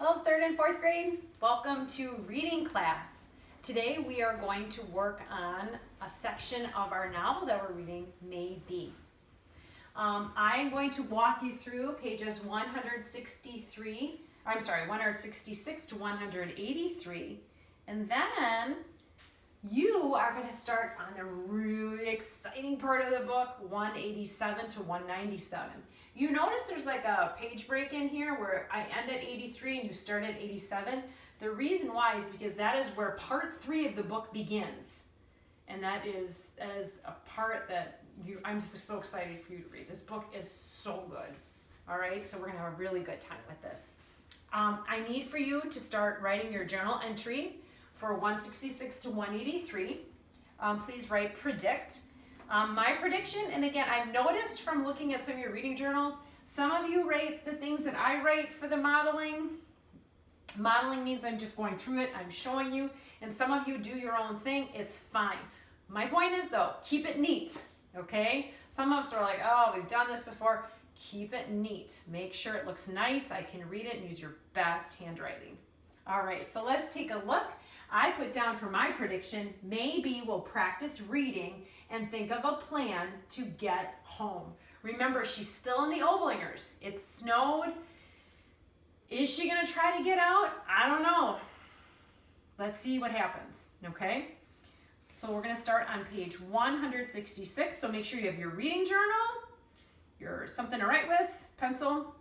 Hello, third and fourth grade. Welcome to reading class. Today we are going to work on a section of our novel that we're reading, Maybe. I'm going to walk you through pages 166 to 183, and then you are going to start on the really exciting part of the book, 187 to 197. You notice there's like a page break in here where I end at 83 and you start at 87. The reason why is because that is where part 3 of the book begins. And that is a part that I'm just so excited for you to read. This book is so good. All right, so we're going to have a really good time with this. I need for you to start writing your journal entry for 166 to 183. Please write predict. My prediction, and again, I've noticed from looking at some of your reading journals, some of you write the things that I write for the modeling. Modeling means I'm just going through it, I'm showing you, and some of you do your own thing, it's fine. My point is though, keep it neat, okay? Some of us are like, oh, we've done this before. Keep it neat. Make sure it looks nice, I can read it, and use your best handwriting. All right, so let's take a look. I put down for my prediction, maybe we'll practice reading and think of a plan to get home. Remember, she's still in the Oblingers. It snowed. Is she gonna try to get out? I don't know. Let's see what happens, okay? So we're gonna start on page 166. So make sure you have your reading journal, your something to write with, pencil,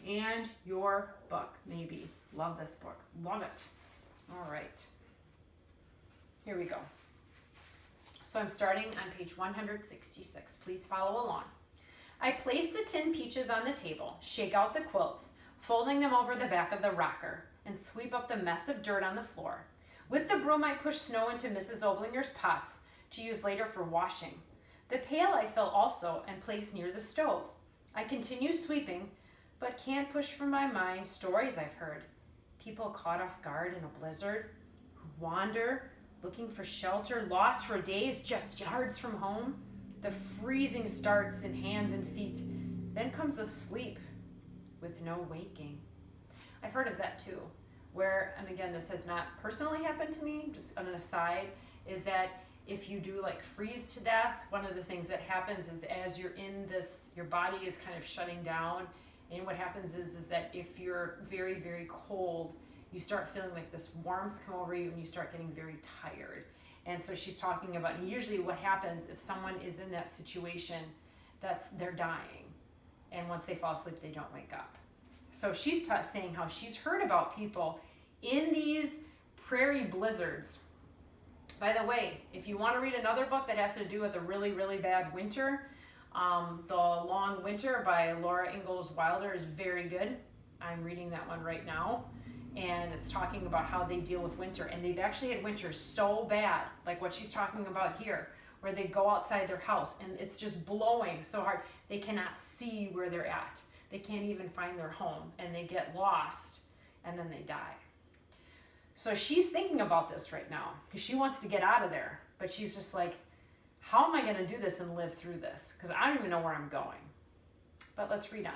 and your book, maybe. Love this book, love it. All right, here we go. So I'm starting on page 166. Please follow along. I place the tin peaches on the table, shake out the quilts, folding them over the back of the rocker, and sweep up the mess of dirt on the floor. With the broom, I push snow into Mrs. Oblinger's pots to use later for washing. The pail I fill also and place near the stove. I continue sweeping, but can't push from my mind stories I've heard. People caught off guard in a blizzard, who wander, looking for shelter, lost for days just yards from home. The freezing starts in hands and feet, then comes a sleep with no waking. I've heard of that too, where, and again, this has not personally happened to me, just on an aside, is that if you do like freeze to death, one of the things that happens is as you're in this, your body is kind of shutting down, and what happens is that if you're very, very cold, you start feeling like this warmth come over you and you start getting very tired. And so she's talking about, and usually what happens if someone is in that situation, they're dying. And once they fall asleep, they don't wake up. So she's saying how she's heard about people in these prairie blizzards. By the way, if you want to read another book that has to do with a really, really bad winter, The Long Winter by Laura Ingalls Wilder is very good. I'm reading that one right now. And it's talking about how they deal with winter. And they've actually had winter so bad, like what she's talking about here, where they go outside their house and it's just blowing so hard, they cannot see where they're at. They can't even find their home, and they get lost, and then they die. So she's thinking about this right now, because she wants to get out of there. But she's just like, how am I going to do this and live through this? Because I don't even know where I'm going. But let's read on.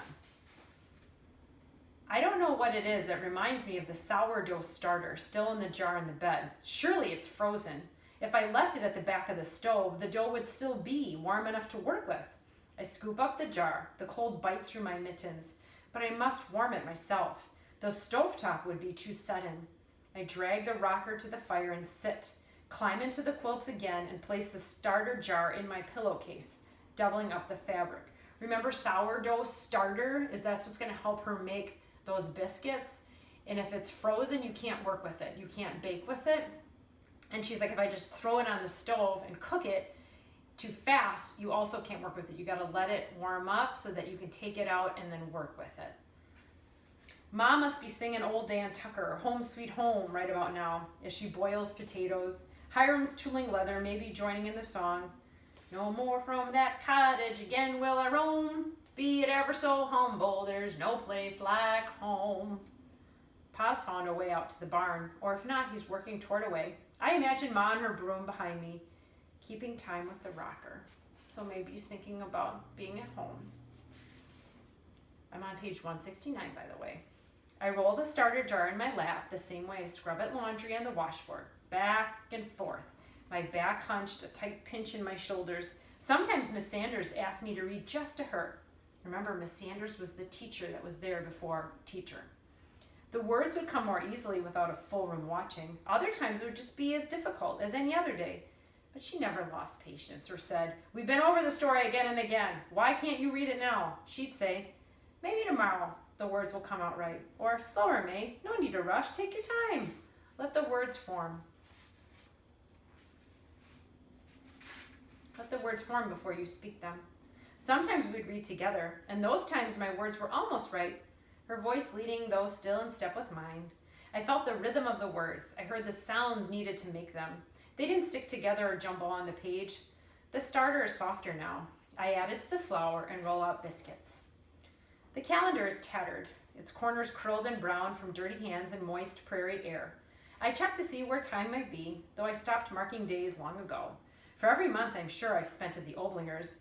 I don't know what it is that reminds me of the sourdough starter still in the jar in the bed. Surely it's frozen. If I left it at the back of the stove, the dough would still be warm enough to work with. I scoop up the jar. The cold bites through my mittens, but I must warm it myself. The stovetop would be too sudden. I drag the rocker to the fire and sit, climb into the quilts again, and place the starter jar in my pillowcase, doubling up the fabric. Remember, sourdough starter that's what's going to help her make those biscuits. And if it's frozen, you can't work with it. You can't bake with it. And she's like, if I just throw it on the stove and cook it too fast, you also can't work with it. You got to let it warm up so that you can take it out and then work with it. Mom must be singing Old Dan Tucker, Home Sweet Home, right about now, as she boils potatoes. Hiram's tooling leather, maybe joining in the song. No more from that cottage again will I roam. Be it ever so humble, there's no place like home. Pa's found a way out to the barn, or if not, he's working toward a way. I imagine Ma and her broom behind me, keeping time with the rocker. So maybe he's thinking about being at home. I'm on page 169, by the way. I roll the starter jar in my lap the same way I scrub at laundry on the washboard, back and forth. My back hunched, a tight pinch in my shoulders. Sometimes Miss Sanders asked me to read just to her. Remember, Miss Sanders was the teacher that was there before teacher. The words would come more easily without a full room watching. Other times it would just be as difficult as any other day. But she never lost patience or said, "We've been over the story again and again. Why can't you read it now?" She'd say, "Maybe tomorrow the words will come out right." Or, "Slower, May. No need to rush. Take your time. Let the words form. Let the words form before you speak them." Sometimes we'd read together, and those times my words were almost right, her voice leading, though still in step with mine. I felt the rhythm of the words. I heard the sounds needed to make them. They didn't stick together or jumble on the page. The starter is softer now. I add it to the flour and roll out biscuits. The calendar is tattered, its corners curled and brown from dirty hands and moist prairie air. I check to see where time might be, though I stopped marking days long ago. For every month I'm sure I've spent at the Oblingers,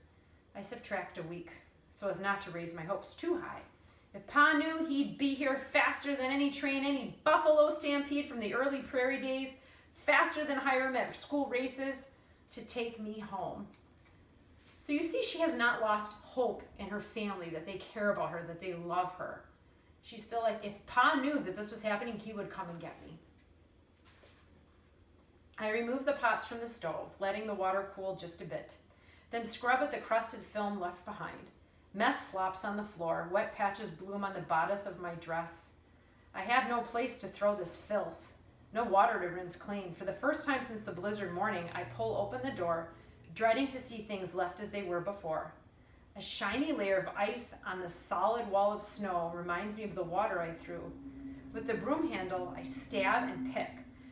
I subtract a week, so as not to raise my hopes too high. If Pa knew he'd be here faster than any train, any buffalo stampede from the early prairie days, faster than Hiram at school races, to take me home. So you see, she has not lost hope in her family, that they care about her, that they love her. She's still like, if Pa knew that this was happening, he would come and get me. I remove the pots from the stove, letting the water cool just a bit, then scrub at the crusted film left behind. Mess slops on the floor, wet patches bloom on the bodice of my dress. I have no place to throw this filth, no water to rinse clean. For the first time since the blizzard morning, I pull open the door, dreading to see things left as they were before. A shiny layer of ice on the solid wall of snow reminds me of the water I threw. With the broom handle, I stab and pick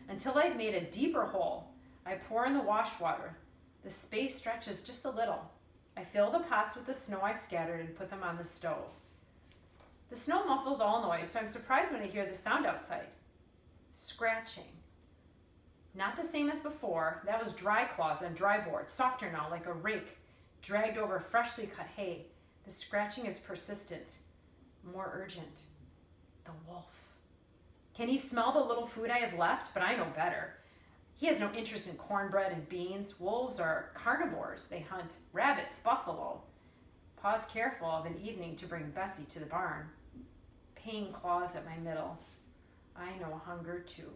until I've made a deeper hole. I pour in the wash water. The space stretches just a little. I fill the pots with the snow I've scattered and put them on the stove. The snow muffles all noise, so I'm surprised when I hear the sound outside. Scratching. Not the same as before. That was dry claws on dry board, softer now, like a rake dragged over freshly cut hay. The scratching is persistent, more urgent. The wolf. Can he smell the little food I have left? But I know better. He has no interest in cornbread and beans. Wolves are carnivores. They hunt rabbits, buffalo. Pa's careful of an evening to bring Bessie to the barn. Pain claws at my middle. I know hunger too.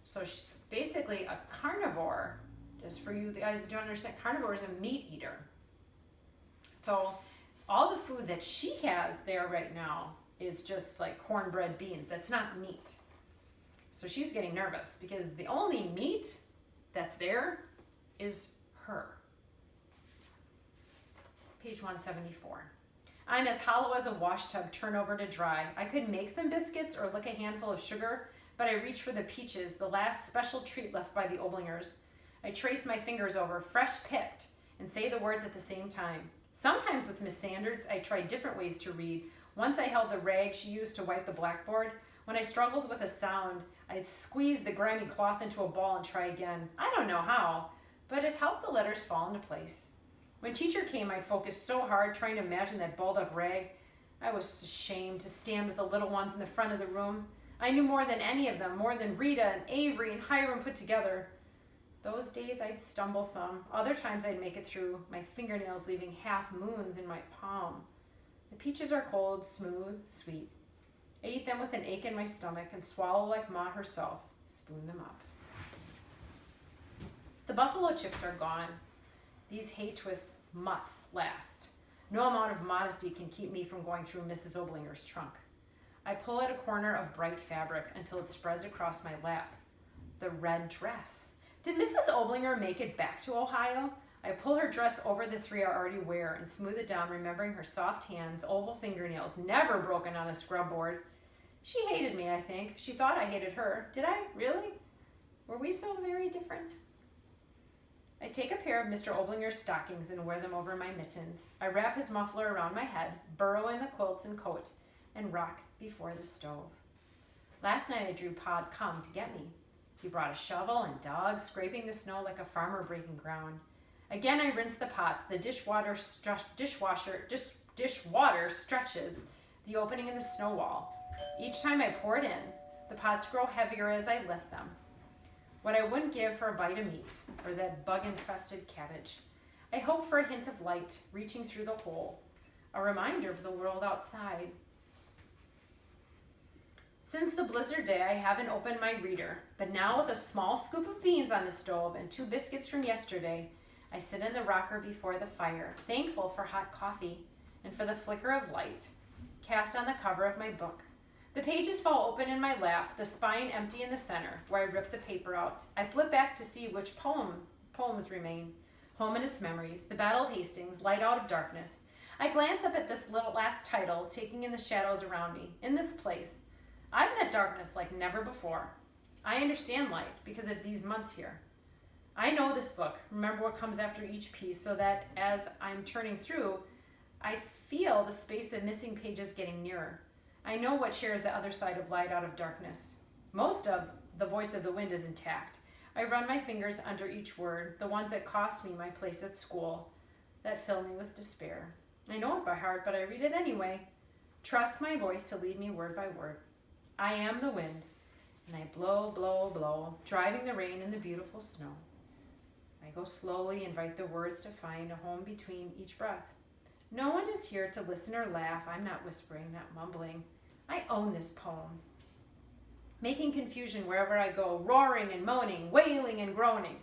So basically a carnivore, just for you guys that don't understand, carnivore is a meat eater. So all the food that she has there right now is just like cornbread, beans. That's not meat. So she's getting nervous because the only meat that's there is her. Page 174. I'm as hollow as a wash tub turned over to dry. I could make some biscuits or lick a handful of sugar, but I reach for the peaches, the last special treat left by the Oblingers. I trace my fingers over, fresh picked, and say the words at the same time. Sometimes with Miss Sanders, I tried different ways to read. Once I held the rag she used to wipe the blackboard. When I struggled with a sound, I'd squeeze the grimy cloth into a ball and try again. I don't know how, but it helped the letters fall into place. When teacher came, I'd focus so hard trying to imagine that balled up rag. I was ashamed to stand with the little ones in the front of the room. I knew more than any of them, more than Rita and Avery and Hiram put together. Those days I'd stumble some. Other times I'd make it through, my fingernails leaving half moons in my palm. The peaches are cold, smooth, sweet. I eat them with an ache in my stomach and swallow like Ma herself, spoon them up. The buffalo chips are gone. These hay twists must last. No amount of modesty can keep me from going through Mrs. Oblinger's trunk. I pull at a corner of bright fabric until it spreads across my lap. The red dress. Did Mrs. Oblinger make it back to Ohio? I pull her dress over the three I already wear and smooth it down, remembering her soft hands, oval fingernails, never broken on a scrub board. She hated me, I think. She thought I hated her. Did I? Really? Were we so very different? I take a pair of Mr. Oblinger's stockings and wear them over my mittens. I wrap his muffler around my head, burrow in the quilts and coat, and rock before the stove. Last night I drew Pod come to get me. He brought a shovel and dogs, scraping the snow like a farmer breaking ground. Again I rinse the pots. The dishwater stretches the opening in the snow wall. Each time I pour it in, the pots grow heavier as I lift them. What I wouldn't give for a bite of meat or that bug-infested cabbage. I hope for a hint of light reaching through the hole, a reminder of the world outside. Since the blizzard day, I haven't opened my reader, but now with a small scoop of beans on the stove and 2 biscuits from yesterday, I sit in the rocker before the fire, thankful for hot coffee and for the flicker of light cast on the cover of my book. The pages fall open in my lap, the spine empty in the center, where I rip the paper out. I flip back to see which poems remain. Home and Its Memories, The Battle of Hastings, Light Out of Darkness. I glance up at this little last title, taking in the shadows around me. In this place, I've met darkness like never before. I understand light because of these months here. I know this book, remember what comes after each piece, so that as I'm turning through, I feel the space of missing pages getting nearer. I know what shares the other side of Light Out of Darkness. Most of The Voice of the Wind is intact. I run my fingers under each word, the ones that cost me my place at school, that fill me with despair. I know it by heart, but I read it anyway. Trust my voice to lead me word by word. I am the wind, and I blow, blow, blow, driving the rain in the beautiful snow. I go slowly, invite the words to find a home between each breath. No one is here to listen or laugh. I'm not whispering, not mumbling. I own this poem. Making confusion wherever I go, roaring and moaning, wailing and groaning.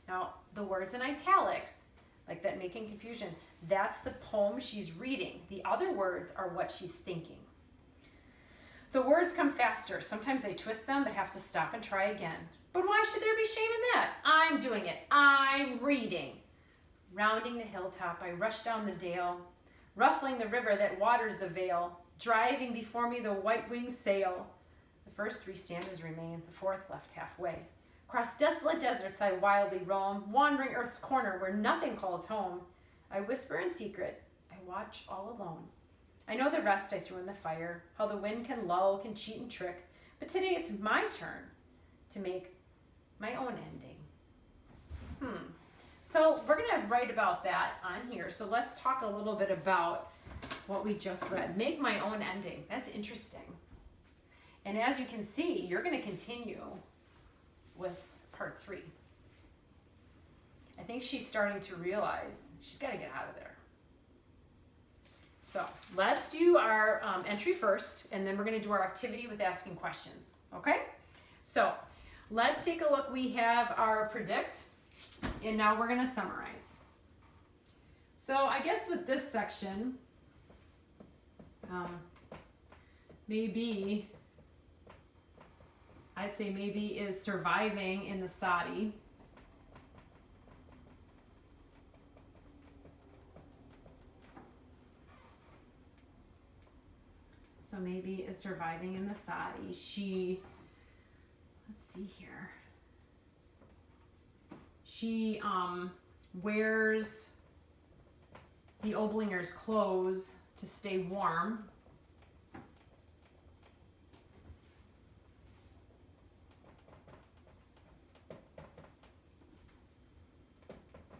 Now, the words in italics, like that making confusion, that's the poem she's reading. The other words are what she's thinking. The words come faster. Sometimes I twist them, but have to stop and try again. But why should there be shame in that? I'm doing it. I'm reading. Rounding the hilltop, I rush down the dale, ruffling the river that waters the vale, driving before me the white-winged sail. The first 3 stanzas remain, the 4th left halfway. Across desolate deserts I wildly roam, wandering earth's corner where nothing calls home. I whisper in secret, I watch all alone. I know the rest I threw in the fire, how the wind can lull, can cheat and trick, but today it's my turn to make my own ending. So we're gonna write about that on here. So let's talk a little bit about what we just read. Make my own ending. That's interesting. And as you can see, you're gonna continue with part 3. I think she's starting to realize she's gotta get out of there. So let's do our entry first, and then we're gonna do our activity with asking questions, okay? So let's take a look. We have our predict, and now we're gonna summarize. So I guess with this section, maybe, I'd say maybe is surviving in the Sadi. So maybe is surviving in the Sadi. She, let's see here. She wears the Oblinger's clothes to stay warm.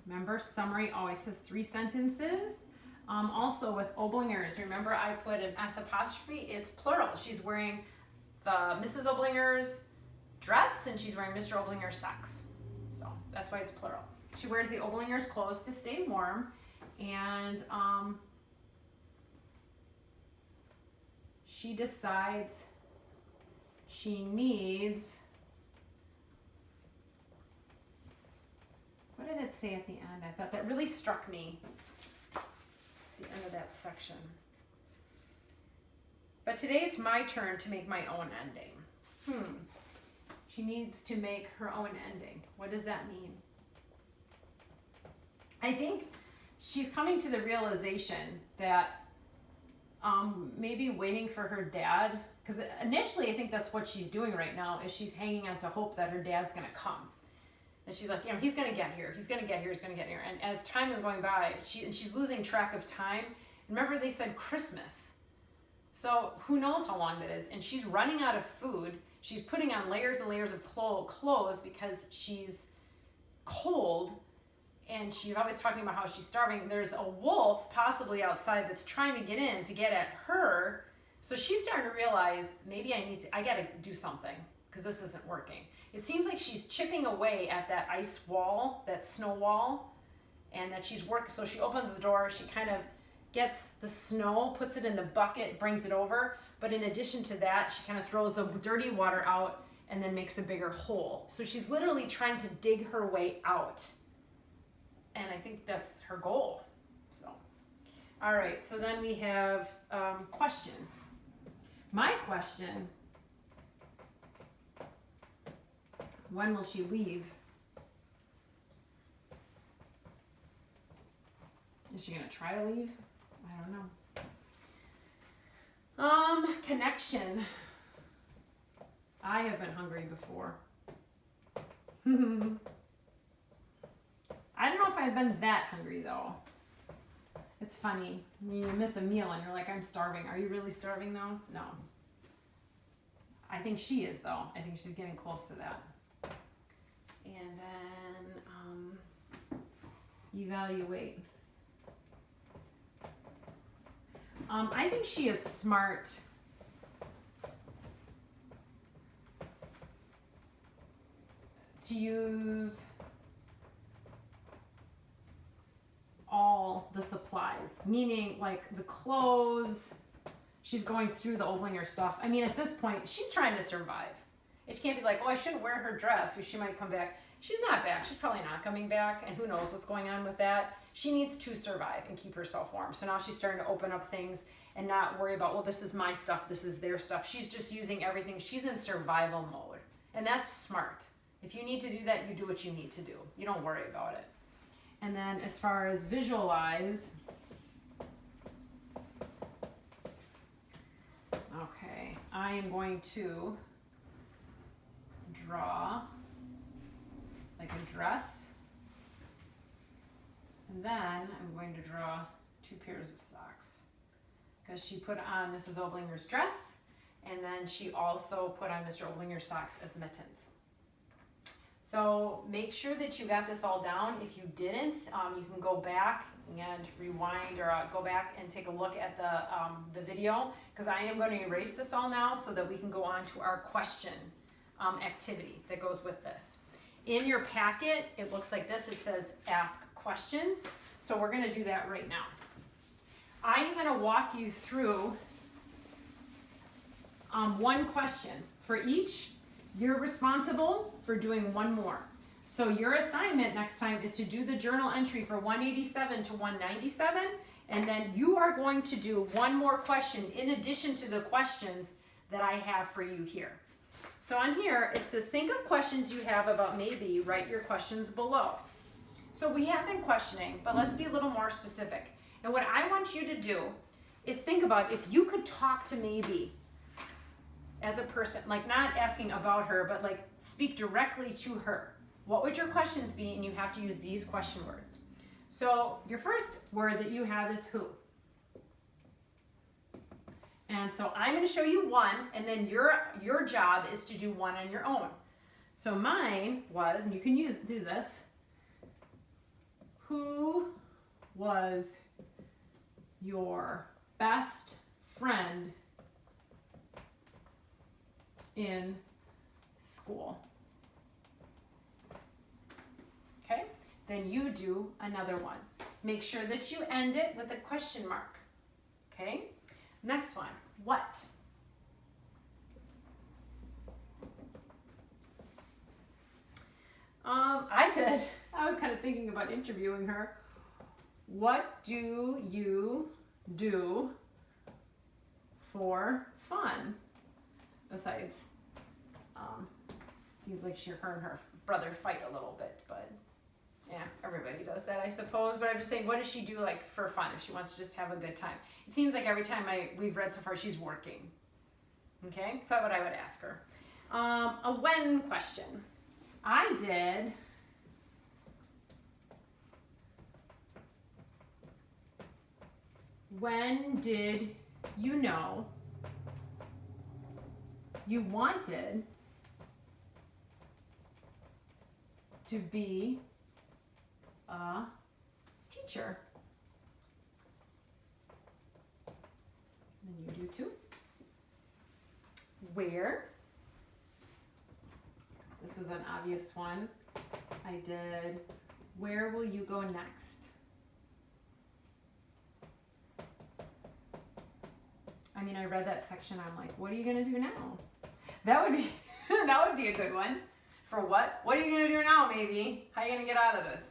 Remember, summary always has 3 sentences. Also with Oblinger's, remember I put an S apostrophe, it's plural. She's wearing the Mrs. Oblinger's dress and she's wearing Mr. Oblinger's socks. So that's why it's plural. She wears the Oblinger's clothes to stay warm, and she decides she needs, what did it say at the end? I thought that really struck me, the end of that section. But today it's my turn to make my own ending. She needs to make her own ending. What does that mean? I think she's coming to the realization that maybe waiting for her dad, because initially I think that's what she's doing right now, is she's hanging on to hope that her dad's gonna come. And she's like, he's gonna get here, he's gonna get here, he's gonna get here. And as time is going by, she's losing track of time. Remember they said Christmas. So who knows how long that is. And she's running out of food. She's putting on layers and layers of clothes because she's cold. And she's always talking about how she's starving. There's a wolf possibly outside that's trying to get in to get at her So she's starting to realize maybe I gotta do something because this isn't working. It seems like she's chipping away at that ice wall, that snow wall, and that she's working. So she opens the door, she kind of gets the snow, puts it in the bucket, brings it over. But in addition to that, she kind of throws the dirty water out and then makes a bigger hole. So she's literally trying to dig her way out. And I think that's her goal. So, all right, so then we have question. My question, when will she leave? Is she gonna try to leave? I don't know. Connection. I have been hungry before. I don't know if I've been that hungry though. It's funny. You miss a meal and you're like, I'm starving. Are you really starving though? No. I think she is though. I think she's getting close to that. And then evaluate. I think she is smart. To use all the supplies, meaning like the clothes. She's going through the Oblinger stuff. I mean, at this point, she's trying to survive. It can't be like, oh, I shouldn't wear her dress because she might come back. She's not back. She's probably not coming back, and who knows what's going on with that. She needs to survive and keep herself warm. So now she's starting to open up things and not worry about, well, this is my stuff, this is their stuff. She's just using everything. She's in survival mode, and that's smart. If you need to do that, you do what you need to do. You don't worry about it. And then as far as visualize, okay, I am going to draw like a dress, and then I'm going to draw 2 pairs of socks because she put on Mrs. Oblinger's dress, and then she also put on Mr. Oblinger's socks as mittens. So make sure that you got this all down. If you didn't, you can go back and rewind or go back and take a look at the video, because I am going to erase this all now so that we can go on to our question activity that goes with this. In your packet, it looks like this. It says ask questions. So we're going to do that right now. I am going to walk you through one question for each. You're responsible for doing one more. So your assignment next time is to do the journal entry for 187 to 197, and then you are going to do one more question in addition to the questions that I have for you here. So on here, it says, think of questions you have about maybe, write your questions below. So we have been questioning, but let's be a little more specific. And what I want you to do is think about if you could talk to maybe as a person, like not asking about her, but like speak directly to her. What would your questions be? And you have to use these question words. So your first word that you have is who. And so I'm going to show you one, and then your job is to do one on your own. So mine was, and you can do this. Who was your best friend in school? Okay, then you do another one. Make sure that you end it with a question mark. Okay, next one, what? I was kind of thinking about interviewing her. What do you do for fun? Besides, seems like her and her brother fight a little bit, but yeah, everybody does that, I suppose. But I'm just saying, what does she do like for fun if she wants to just have a good time? It seems like every time we've read so far, she's working. Okay, so that's what I would ask her. A when question. I did when did you know you wanted to be a teacher? And you do too. where. This was an obvious one. I did, where will you go next? I mean, I read that section. I'm like, what are you going to do now? That would be that would be a good one. For what? What are you going to do now, maybe? How are you going to get out of this?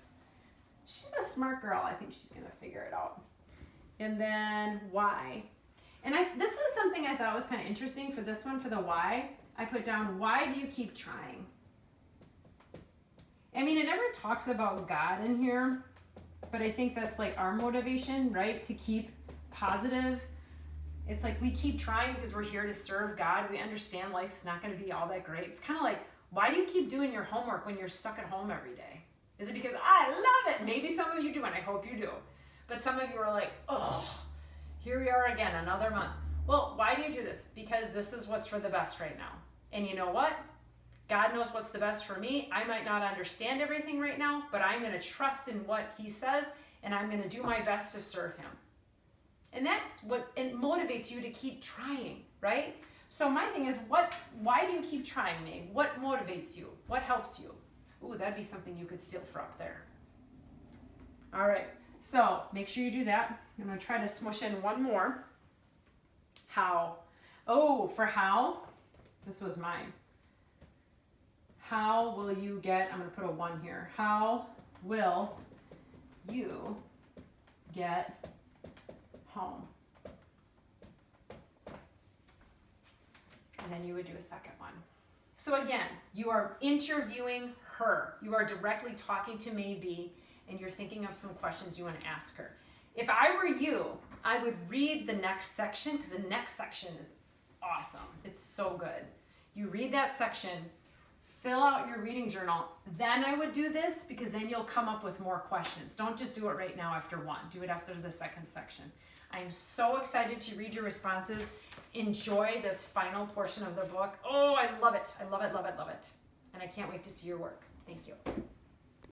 She's a smart girl. I think she's going to figure it out. And then why? And this was something I thought was kind of interesting for this one, for the why. I put down, why do you keep trying? I mean, it never talks about God in here, but I think that's like our motivation, right? To keep positive. It's like we keep trying because we're here to serve God. We understand life's not going to be all that great. It's kind of like, why do you keep doing your homework when you're stuck at home every day? Is it because I love it? Maybe some of you do, and I hope you do. But some of you are like, oh, here we are again, another month. Well, why do you do this? Because this is what's for the best right now. And you know what? God knows what's the best for me. I might not understand everything right now, but I'm going to trust in what he says, and I'm going to do my best to serve him. And that's what it motivates you to keep trying, right? So my thing is, why do you keep trying, Meg? What motivates you? What helps you? Ooh, that'd be something you could steal for up there. All right, so make sure you do that. I'm going to try to smush in one more. How? Oh, for how, this was mine. How will you get, I'm going to put a 1 here. How will you get home? And then you would do a second one. So again, you are interviewing her. You are directly talking to Maybe, and you're thinking of some questions you want to ask her. If I were you, I would read the next section, because the next section is awesome. It's so good. You read that section, fill out your reading journal, then I would do this, because then you'll come up with more questions. Don't just do it right now after one. Do it after the second section. I am so excited to read your responses. Enjoy this final portion of the book. Oh, I love it. I love it, love it, love it. And I can't wait to see your work. Thank you.